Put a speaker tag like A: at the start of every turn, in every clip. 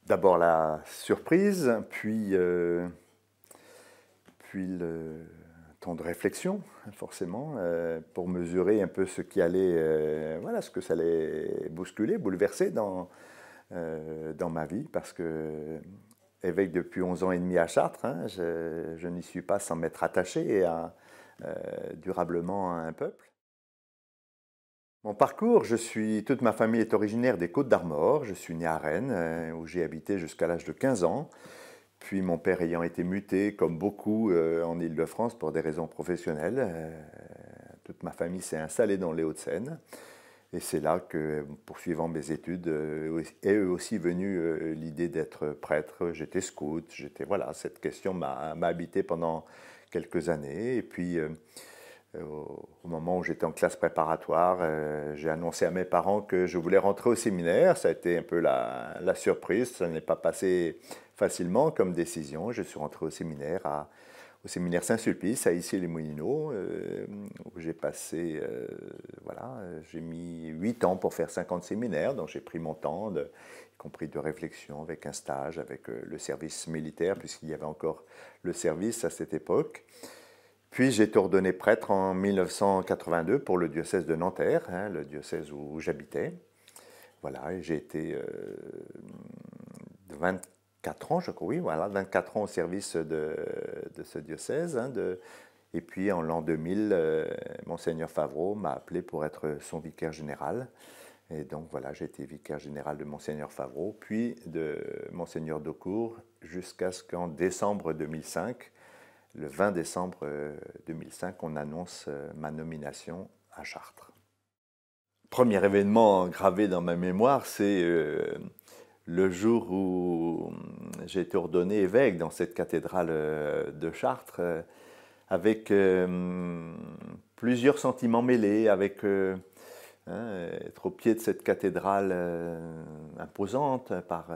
A: D'abord la surprise, puis le temps de réflexion, forcément, pour mesurer un peu ce qui allait, voilà, ce que ça allait bousculer, bouleverser dans ma vie, parce que évêque depuis 11 ans et demi à Chartres, hein, je n'y suis pas sans m'être attaché durablement à un peuple. Mon parcours, toute ma famille est originaire des Côtes-d'Armor. Je suis né à Rennes, où j'ai habité jusqu'à l'âge de 15 ans. Puis mon père ayant été muté, comme beaucoup, en Île-de-France pour des raisons professionnelles, toute ma famille s'est installée dans les Hauts-de-Seine. Et c'est là que, poursuivant mes études, est eux aussi venue l'idée d'être prêtre. J'étais scout, voilà, cette question m'a habité pendant quelques années. Et puis, au moment où j'étais en classe préparatoire, j'ai annoncé à mes parents que je voulais rentrer au séminaire. Ça a été un peu la surprise. Ça n'est pas passé facilement comme décision. Je suis rentré au séminaire Saint-Sulpice à Issy-les-Moulineaux, où j'ai passé, voilà, j'ai mis 8 ans pour faire 50 séminaires. Donc j'ai pris mon temps, y compris de réflexion, avec un stage, avec le service militaire, puisqu'il y avait encore le service à cette époque. Puis j'ai été ordonné prêtre en 1982 pour le diocèse de Nanterre, hein, le diocèse où j'habitais. Voilà, et j'ai été 24 ans, je crois, oui, voilà, 24 ans au service de ce diocèse. Hein, et puis en l'an 2000, Monseigneur Favreau m'a appelé pour être son vicaire général. Et donc voilà, j'ai été vicaire général de Monseigneur Favreau, puis de Monseigneur Daucourt, jusqu'à ce qu'en décembre 2005, le 20 décembre 2005, on annonce ma nomination à Chartres. Premier événement gravé dans ma mémoire, c'est le jour où j'ai été ordonné évêque dans cette cathédrale de Chartres, avec plusieurs sentiments mêlés, avec être au pied de cette cathédrale imposante par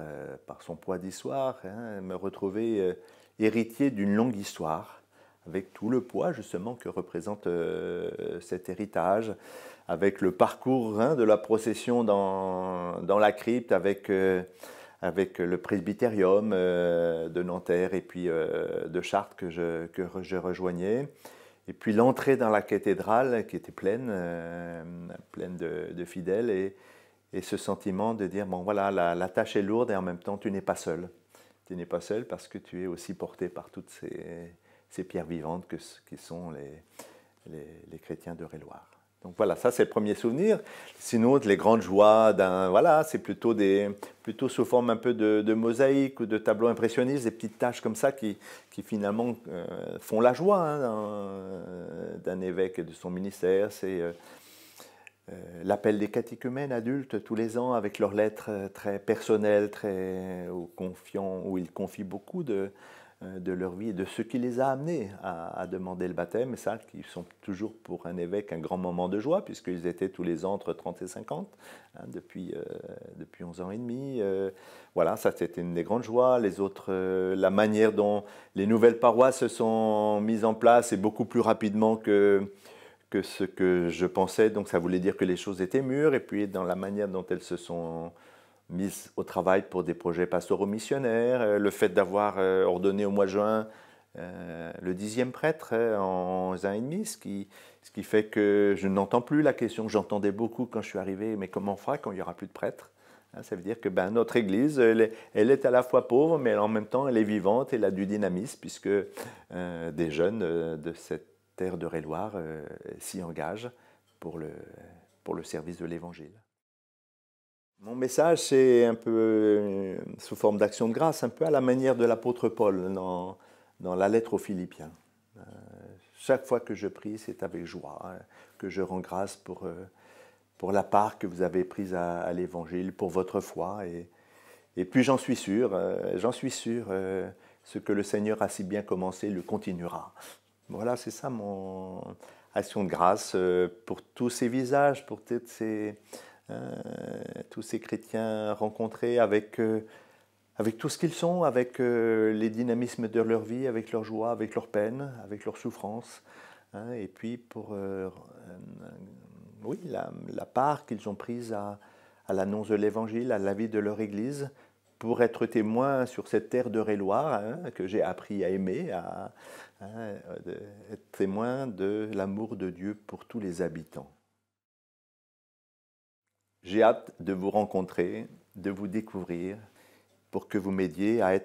A: son poids d'histoire, hein, me retrouver héritier d'une longue histoire, avec tout le poids justement que représente cet héritage, avec le parcours, hein, de la procession dans la crypte, avec le presbytérium de Nanterre et puis de Chartres que je rejoignais. Et puis l'entrée dans la cathédrale qui était pleine, pleine de fidèles, et ce sentiment de dire, bon voilà, la tâche est lourde et en même temps tu n'es pas seul. Tu n'es pas seul parce que tu es aussi porté par toutes ces pierres vivantes qui sont les chrétiens de Réloir. Donc voilà, ça c'est le premier souvenir. Sinon, les grandes joies, voilà, c'est plutôt sous forme un peu de mosaïque ou de tableaux impressionnistes, des petites tâches comme ça qui finalement font la joie, hein, d'un évêque et de son ministère. C'est l'appel des catéchumènes adultes tous les ans avec leurs lettres très personnelles, où ils confient beaucoup de leur vie et de ce qui les a amenés à demander le baptême, et ça, qui sont toujours pour un évêque un grand moment de joie, puisqu'ils étaient tous les ans entre 30 et 50, hein, depuis 11 ans et demi. Voilà, ça c'était une des grandes joies. Les autres, la manière dont les nouvelles paroisses se sont mises en place, et beaucoup plus rapidement que ce que je pensais, donc ça voulait dire que les choses étaient mûres, et puis dans la manière dont elles se sont mise au travail pour des projets pastoraux missionnaires, le fait d'avoir ordonné au mois de juin le 10e prêtre en 11 ans et demi, ce qui fait que je n'entends plus la question que j'entendais beaucoup quand je suis arrivé, mais comment on fera quand il n'y aura plus de prêtres? Ça veut dire que notre Église, elle est à la fois pauvre, mais en même temps elle est vivante, elle a du dynamisme, puisque des jeunes de cette terre de Réloir s'y engagent pour le service de l'Évangile. Mon message, c'est un peu sous forme d'action de grâce, un peu à la manière de l'apôtre Paul dans la lettre aux Philippiens. Chaque fois que je prie, c'est avec joie, hein, que je rends grâce pour la part que vous avez prise à l'Évangile, pour votre foi. Et puis j'en suis sûr, ce que le Seigneur a si bien commencé le continuera. Voilà, c'est ça mon action de grâce pour tous ces visages, pour tous ces chrétiens rencontrés avec tout ce qu'ils sont, avec les dynamismes de leur vie, avec leur joie, avec leur peine, avec leur souffrance, hein, et puis pour oui, la part qu'ils ont prise à l'annonce de l'Évangile, à la vie de leur Église, pour être témoin sur cette terre d'Eure-et-Loir, que j'ai appris à aimer, être témoin de l'amour de Dieu pour tous les habitants. J'ai hâte de vous rencontrer, de vous découvrir, pour que vous m'aidiez à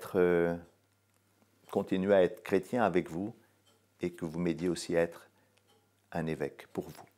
A: continuer à être chrétien avec vous et que vous m'aidiez aussi à être un évêque pour vous.